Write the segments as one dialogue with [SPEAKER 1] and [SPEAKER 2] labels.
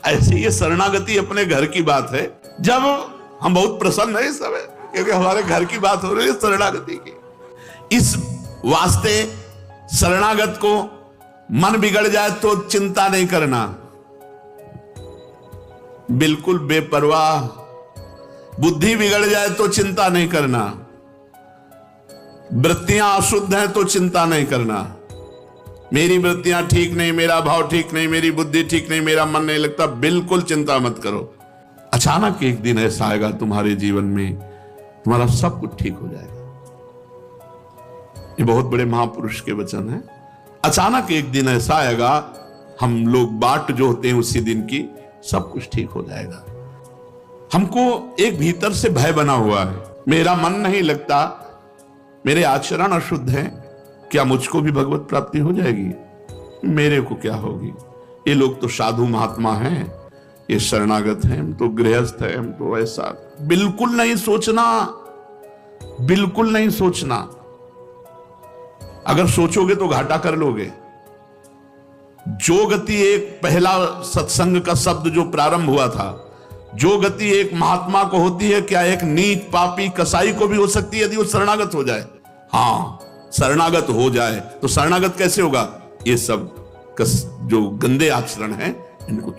[SPEAKER 1] ऐसे ये शरणागति अपने घर की बात है। जब हम बहुत प्रसन्न है इस समय, क्योंकि हमारे घर की बात हो रही है शरणागति की। इस वास्ते शरणागत को मन बिगड़ जाए तो चिंता नहीं करना, बिल्कुल बेपरवाह। बुद्धि बिगड़ जाए तो चिंता नहीं करना, वृत्तियां अशुद्ध हैं तो चिंता नहीं करना। मेरी वृत्तियां ठीक नहीं, मेरा भाव ठीक नहीं, मेरी बुद्धि ठीक नहीं, मेरा मन नहीं लगता, बिल्कुल चिंता मत करो। अचानक एक दिन ऐसा आएगा तुम्हारे जीवन में, तुम्हारा सब कुछ ठीक हो जाएगा। ये बहुत बड़े महापुरुष के वचन हैं। अचानक एक दिन ऐसा आएगा, हम लोग बाट जो होते हैं उसी दिन की, सब कुछ ठीक हो जाएगा। हमको एक भीतर से भय बना हुआ है, मेरा मन नहीं लगता, मेरे आचरण अशुद्ध हैं, क्या मुझको भी भगवत प्राप्ति हो जाएगी? मेरे को क्या होगी? ये लोग तो साधु महात्मा हैं, ये शरणागत हैं, हम तो गृहस्थ हैं, हम तो ऐसा। बिल्कुल नहीं सोचना, बिल्कुल नहीं सोचना। अगर सोचोगे तो घाटा कर लोगे। जो गति एक पहला सत्संग का शब्द जो प्रारंभ हुआ था, जो गति एक महात्मा को होती है, क्या एक नीच पापी कसाई को भी हो सकती है यदि वो शरणागत हो जाए? हाँ, शरणागत हो जाए तो शरणागत कैसे होगा? ये सब जो गंदे आचरण हैं इनको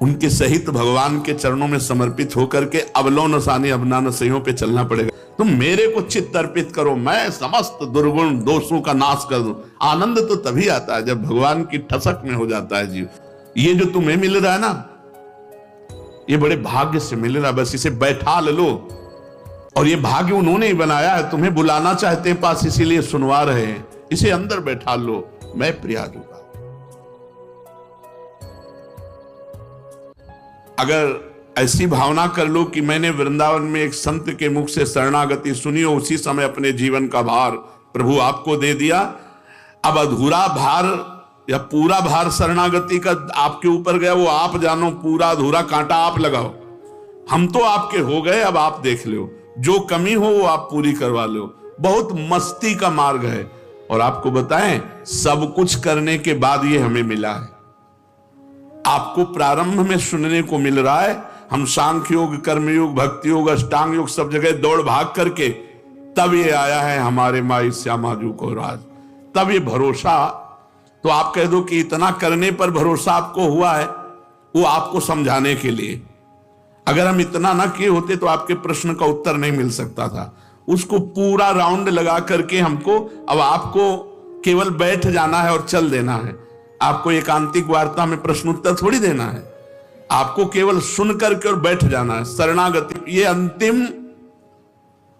[SPEAKER 1] उनके सहित भगवान के चरणों में समर्पित होकर के अवलोन सानी अवनान सहियों पे चलना पड़ेगा। तुम मेरे को चित्त अर्पित करो, मैं समस्त दुर्गुण दोषों का नाश कर दूं। आनंद तो तभी आता है जब भगवान की ठसक में हो जाता है जीव। ये जो तुम्हें मिल रहा है ना, ये बड़े भाग्य से मिल रहा है, बस इसे बैठा लो। और ये भाग्य उन्होंने ही बनाया है, तुम्हें बुलाना चाहते हैं पास, इसीलिए सुनवा रहे हैं। इसे अंदर बैठा लो, मैं प्रिया दूंगा। अगर ऐसी भावना कर लो कि मैंने वृंदावन में एक संत के मुख से शरणागति सुनी हो, उसी समय अपने जीवन का भार प्रभु आपको दे दिया, अब अधूरा भार या पूरा भार शरणागति का आपके ऊपर गया, वो आप जानो। पूरा अधूरा कांटा आप लगाओ, हम तो आपके हो गए, अब आप देख लो, जो कमी हो वो आप पूरी करवा लो। बहुत मस्ती का मार्ग है। और आपको बताएं, सब कुछ करने के बाद ये हमें मिला है। आपको प्रारंभ में सुनने को मिल रहा है, हम सांख्य योग, कर्मयोग, भक्ति योग, अष्टांग योग सब जगह दौड़ भाग करके तब ये आया है हमारे माई श्यामाजू को राज। तब ये भरोसा, तो आप कह दो कि इतना करने पर भरोसा आपको हुआ है, वो आपको समझाने के लिए। अगर हम इतना ना किए होते तो आपके प्रश्न का उत्तर नहीं मिल सकता था। उसको पूरा राउंड लगा करके हमको, अब आपको केवल बैठ जाना है और चल देना है। आपको एकांतिक वार्ता में प्रश्न उत्तर थोड़ी देना है, आपको केवल सुन करके और बैठ जाना है। शरणागति ये अंतिम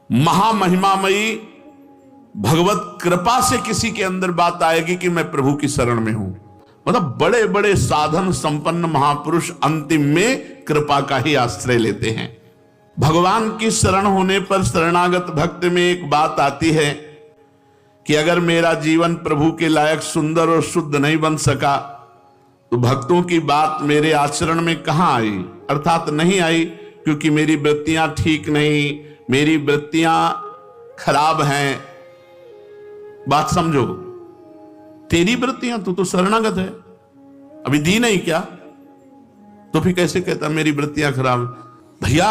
[SPEAKER 1] महामहिमामयी भगवत कृपा से किसी के अंदर बात आएगी कि मैं प्रभु की शरण में हूं। मतलब बड़े बड़े साधन संपन्न महापुरुष अंतिम में कृपा का ही आश्रय लेते हैं। भगवान की शरण होने पर शरणागत भक्त में एक बात आती है कि अगर मेरा जीवन प्रभु के लायक सुंदर और शुद्ध नहीं बन सका तो भक्तों की बात मेरे आचरण में कहां आई? अर्थात नहीं आई, क्योंकि मेरी वृत्तियां ठीक नहीं, मेरी वृत्तियां खराब हैं। बात समझो, तेरी वृत्तियां, तू तो शरणागत है, अभी दी नहीं क्या? तो फिर कैसे कहता मेरी वृत्तियां खराब? भैया,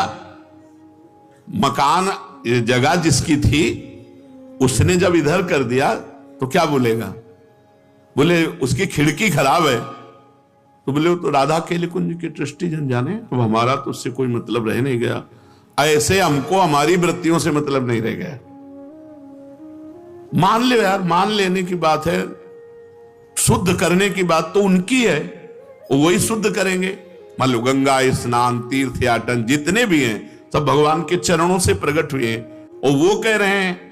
[SPEAKER 1] मकान जगह जिसकी थी उसने जब इधर कर दिया तो क्या बोलेगा? बोले उसकी खिड़की खराब है, तो बोले वो तो राधा केली कुंज की दृष्टि जन जाने, तो हमारा तो उससे कोई मतलब रह नहीं गया। ऐसे हमको हमारी वृत्तियों से मतलब नहीं रह गया। मान ले यार, मान लेने की बात है, शुद्ध करने की बात तो उनकी है, वही शुद्ध करेंगे। मान लो गंगा स्नान, तीर्थ याटन जितने भी हैं सब भगवान के चरणों से प्रकट हुए हैं, और वो कह रहे हैं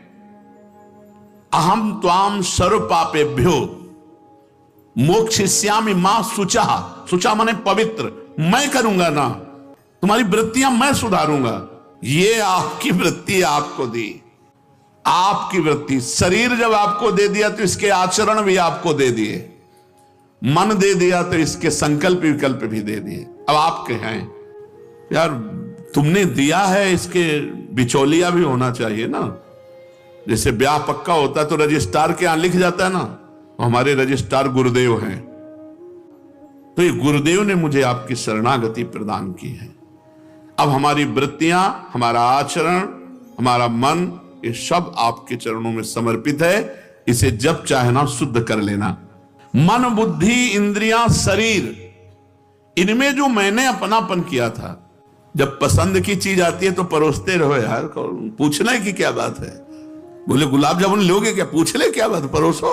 [SPEAKER 1] अहम त्वाम सर्व पापेभ्यो मोक्षयिष्यामि मां शुचा। शुचा माने पवित्र, मैं करूंगा ना, तुम्हारी वृत्तियां मैं सुधारूंगा। ये आपकी वृत्ति आपको दी, आपकी वृत्ति। शरीर जब आपको दे दिया तो इसके आचरण भी आपको दे दिए, मन दे दिया तो इसके संकल्प विकल्प भी दे दिए। अब आपके हैं यार, तुमने दिया है, इसके बिचौलिया भी होना चाहिए ना। जैसे ब्याह पक्का होता है तो रजिस्ट्रार के यहां लिख जाता है ना, तो हमारे रजिस्ट्रार गुरुदेव हैं, तो ये गुरुदेव ने मुझे आपकी शरणागति प्रदान की है। अब हमारी वृत्तियां, हमारा आचरण, हमारा मन, ये सब आपके चरणों में समर्पित है। इसे जब चाहे शुद्ध कर लेना। मन, बुद्धि, इंद्रियां, शरीर, इनमें जो मैंने अपनापन किया था, जब पसंद की चीज आती है तो परोसते रहो यार, पूछना की क्या बात है। बोले गुलाब जामुन लोगे क्या, पूछ ले क्या बात, परोसो।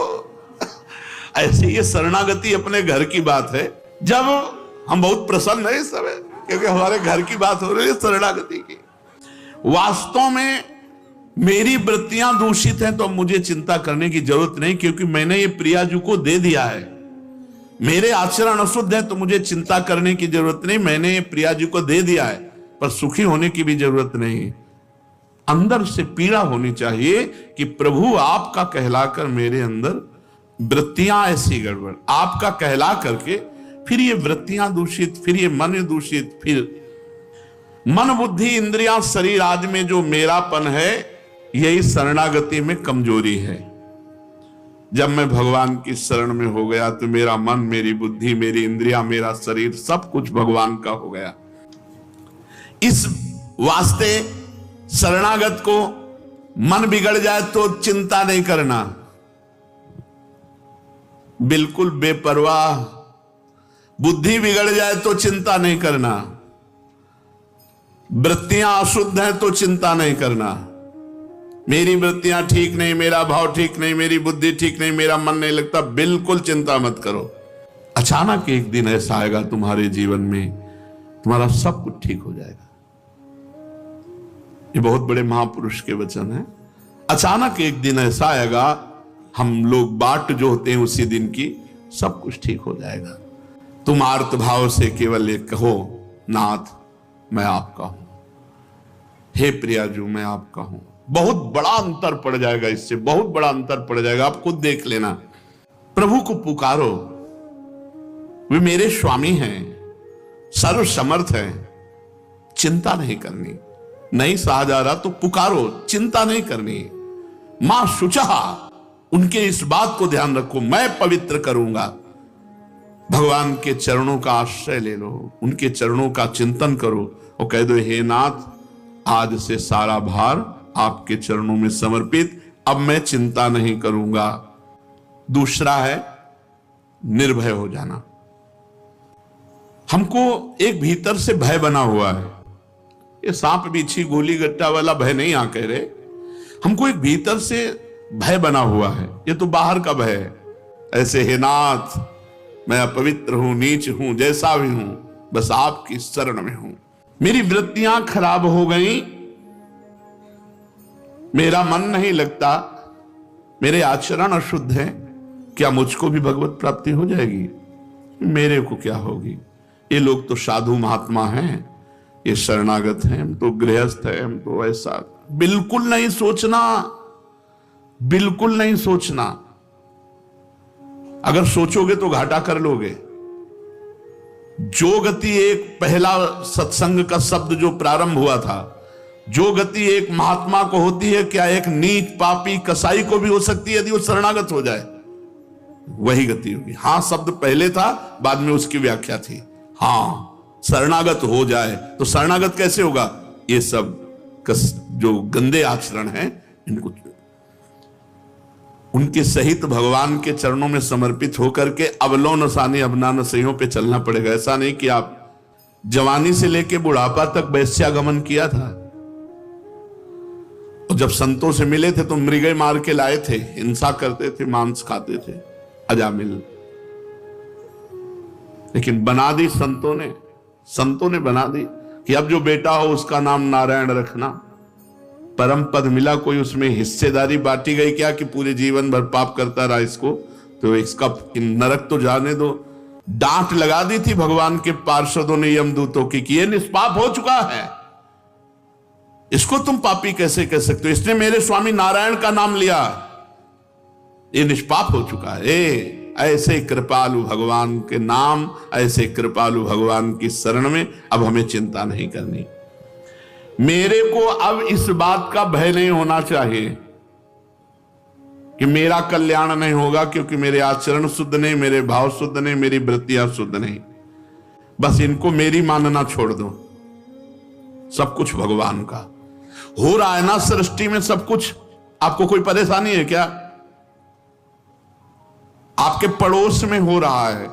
[SPEAKER 1] ऐसे ये शरणागति अपने घर की बात है। जब हम बहुत प्रसन्न है इस समय, क्योंकि हमारे घर की बात हो रही है शरणागति की। वास्तव में मेरी वृत्तियां दूषित हैं तो मुझे चिंता करने की जरूरत नहीं, क्योंकि मैंने ये प्रियाजू को दे दिया है। मेरे आचरण अशुद्ध है तो मुझे चिंता करने की जरूरत नहीं, मैंने ये प्रियाजू को दे दिया है। पर सुखी होने की भी जरूरत नहीं। अंदर से पीड़ा होनी चाहिए कि प्रभु आपका कहलाकर मेरे अंदर वृत्तियां ऐसी गड़बड़, आपका कहला करके फिर ये वृत्तियां दूषित, फिर ये मन दूषित, फिर मन, बुद्धि, इंद्रियां, शरीर आदि में जो मेरापन है, यही शरणागति में कमजोरी है। जब मैं भगवान की शरण में हो गया तो मेरा मन, मेरी बुद्धि, मेरी इंद्रियां, मेरा शरीर, सब कुछ भगवान का हो गया। इस वास्ते शरणागत को मन बिगड़ जाए तो चिंता नहीं करना, बिल्कुल बेपरवाह। बुद्धि बिगड़ जाए तो चिंता नहीं करना, वृत्तियां अशुद्ध हैं तो चिंता नहीं करना। मेरी वृत्तियां ठीक नहीं, मेरा भाव ठीक नहीं, मेरी बुद्धि ठीक नहीं, मेरा मन नहीं लगता, बिल्कुल चिंता मत करो। अचानक एक दिन ऐसा आएगा तुम्हारे जीवन में, तुम्हारा सब कुछ ठीक हो जाएगा। ये बहुत बड़े महापुरुष के वचन हैं। अचानक एक दिन ऐसा आएगा, हम लोग बाट जो होते हैं उसी दिन की, सब कुछ ठीक हो जाएगा। तुम आर्त भाव से केवल एक कहो, नाथ मैं आपका हूं, हे प्रियाजू मैं आपका हूं। बहुत बड़ा अंतर पड़ जाएगा, इससे बहुत बड़ा अंतर पड़ जाएगा। आप खुद देख लेना। प्रभु को पुकारो, वे मेरे स्वामी हैं, सर्व समर्थ हैं, चिंता नहीं करनी। नहीं सहा जा रहा तो पुकारो, चिंता नहीं करनी। मां शुचहा, उनके इस बात को ध्यान रखो, मैं पवित्र करूंगा। भगवान के चरणों का आश्रय ले लो, उनके चरणों का चिंतन करो और कह दो, हे नाथ, आज से सारा भार आपके चरणों में समर्पित, अब मैं चिंता नहीं करूंगा। दूसरा है निर्भय हो जाना। हमको एक भीतर से भय बना हुआ है। ये सांप बिच्छी गोली गट्टा वाला भय नहीं आ कह रहे, हमको एक भीतर से भय बना हुआ है। ये तो बाहर का भय है। ऐसे हे नाथ, मैं अपवित्र हूं, नीच हूं, जैसा भी हूं, बस आपकी शरण में हूं। मेरी वृत्तियां खराब हो गई, मेरा मन नहीं लगता, मेरे आचरण अशुद्ध है, क्या मुझको भी भगवत प्राप्ति हो जाएगी? मेरे को क्या होगी? ये लोग तो साधु महात्मा हैं, ये शरणागत हैं, हम तो गृहस्थ हैं, हम तो ऐसा। बिल्कुल नहीं सोचना, बिल्कुल नहीं सोचना। अगर सोचोगे तो घाटा कर लोगे। जो गति एक पहला सत्संग का शब्द जो प्रारंभ हुआ था, जो गति एक महात्मा को होती है, क्या एक नीच पापी कसाई को भी हो सकती है यदि वो शरणागत हो जाए? वही गति होगी। हां शब्द पहले था, बाद में उसकी व्याख्या थी। हां शरणागत हो जाए तो शरणागत कैसे होगा? ये सब जो गंदे आचरण हैं, इनको उनके सहित भगवान के चरणों में समर्पित होकर के अवलो नसानी अबना नसइयों पे चलना पड़ेगा। ऐसा नहीं कि आप जवानी से लेके बुढ़ापा तक वैश्यागमन किया था, और जब संतों से मिले थे तो मृगे मार के लाए थे, हिंसा करते थे, मांस खाते थे, अजामिल। लेकिन बना दी संतों ने बना दी कि अब जो बेटा हो उसका नाम नारायण रखना। परम पद मिला, कोई उसमें हिस्सेदारी बांटी गई क्या कि पूरे जीवन भर पाप करता रहा इसको, तो इसका नरक तो जाने दो। डांट लगा दी थी भगवान के पार्षदों ने यमदूतों की कि ये निष्पाप हो चुका है, इसको तुम पापी कैसे कह सकते हो? इसने मेरे स्वामी नारायण का नाम लिया, ये निष्पाप हो चुका है। ऐसे कृपालु भगवान के नाम, ऐसे कृपालु भगवान की शरण में अब हमें चिंता नहीं करनी। मेरे को अब इस बात का भय नहीं होना चाहिए कि मेरा कल्याण नहीं होगा, क्योंकि मेरे आचरण शुद्ध नहीं, मेरे भाव शुद्ध नहीं, मेरी वृत्तियां शुद्ध नहीं। बस इनको मेरी मानना छोड़ दो, सब कुछ भगवान का हो रहा है ना सृष्टि में सब कुछ। आपको कोई परेशानी है क्या? आपके पड़ोस में हो रहा है,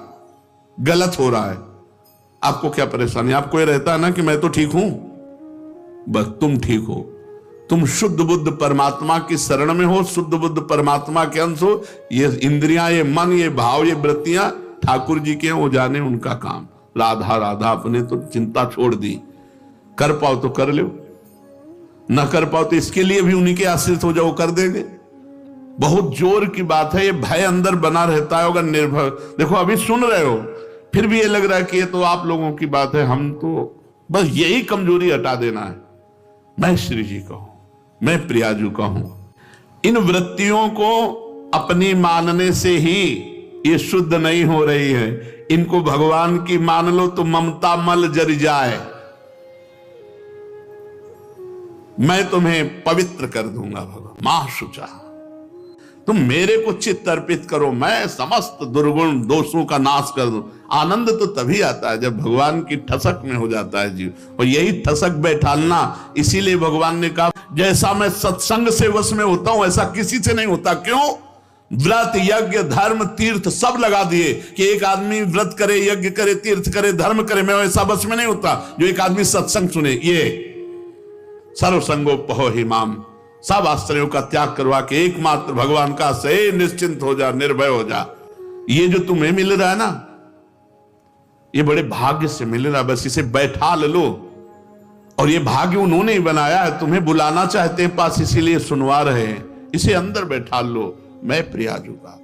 [SPEAKER 1] गलत हो रहा है, आपको क्या परेशानी? आपको ये रहता है ना कि मैं तो ठीक हूं, बस तुम ठीक हो, तुम शुद्ध बुद्ध परमात्मा की शरण में हो, शुद्ध बुद्ध परमात्मा के अंश हो। ये इंद्रियां, ये मन, ये भाव, ये वृत्तियां ठाकुर जी के, वो जाने उनका काम। राधा राधा अपने तो चिंता छोड़ दी, कर पाओ तो कर लो, न कर पाओ तो इसके लिए भी उन्हीं के आश्रित हो जाओ, कर देंगे। बहुत जोर की बात है, ये भय अंदर बना रहता है अगर निर्भय। देखो अभी सुन रहे हो, फिर भी ये लग रहा है कि ये तो आप लोगों की बात है, हम तो बस यही कमजोरी हटा देना है। मैं श्री जी का हूं, मैं प्रियाजू का हूं। इन वृत्तियों को अपनी मानने से ही ये शुद्ध नहीं हो रही है। इनको भगवान की मान लो तो ममता मल जर जाए, मैं तुम्हें पवित्र कर दूंगा। भगवान मां शुचा, तुम मेरे को चित्त अर्पित करो, मैं समस्त दुर्गुण दोषों का नाश कर दूं। आनंद तो तभी आता है जब भगवान की ठसक में हो जाता है जीव, और यही ठसक बैठालना। इसीलिए भगवान ने कहा जैसा मैं सत्संग से वश में होता हूं ऐसा किसी से नहीं होता। क्यों? व्रत यज्ञ धर्म तीर्थ सब लगा दिए कि एक आदमी व्रत करे, यज्ञ करे, तीर्थ करे, धर्म करे, मैं वैसा वश में नहीं होता जो एक आदमी सत्संग सुने। ये सर्वसंगोपहो हिमाम, सब आश्रयों का त्याग करवा के एकमात्र भगवान का से निश्चिंत हो जा, निर्भय हो जा। ये जो तुम्हें मिल रहा है ना, ये बड़े भाग्य से मिल रहा है, बस इसे बैठा लो। और ये भाग्य उन्होंने ही बनाया है, तुम्हें बुलाना चाहते हैं पास, इसीलिए सुनवा रहे हैं। इसे अंदर बैठा लो, मैं प्रियाजू का।